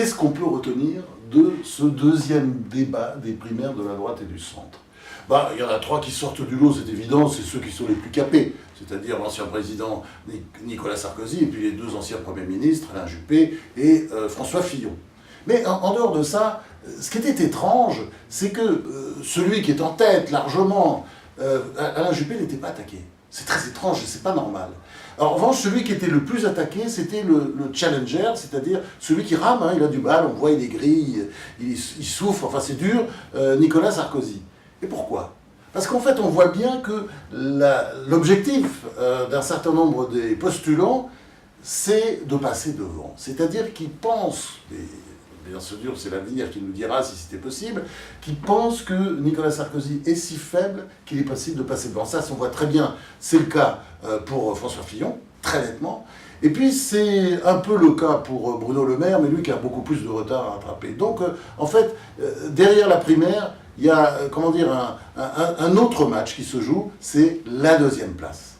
Qu'est-ce qu'on peut retenir de ce deuxième débat des primaires de la droite et du centre? Il y en a trois qui sortent du lot, c'est évident, c'est ceux qui sont les plus capés, c'est-à-dire l'ancien président Nicolas Sarkozy et puis les deux anciens premiers ministres, Alain Juppé et François Fillon. Mais en dehors de ça, ce qui était étrange, c'est que celui qui est en tête largement, Alain Juppé, n'était pas attaqué. C'est très étrange et c'est pas normal. Alors, en revanche, celui qui était le plus attaqué, c'était le challenger, c'est-à-dire celui qui rame, hein, il a du mal, on voit, il est gris, il souffre, enfin c'est dur, Nicolas Sarkozy. Et pourquoi? Parce qu'en fait, on voit bien que l'objectif d'un certain nombre des postulants, c'est de passer devant. C'est-à-dire qu'ils pensent, et bien sûr c'est l'avenir qui nous dira si c'était possible, qu'ils pensent que Nicolas Sarkozy est si faible qu'il est possible de passer devant. Ça, on voit très bien, c'est le cas pour François Fillon, très nettement. Et puis c'est un peu le cas pour Bruno Le Maire, mais lui qui a beaucoup plus de retard à rattraper. Donc en fait, derrière la primaire, il y a comment dire, un autre match qui se joue, c'est la deuxième place.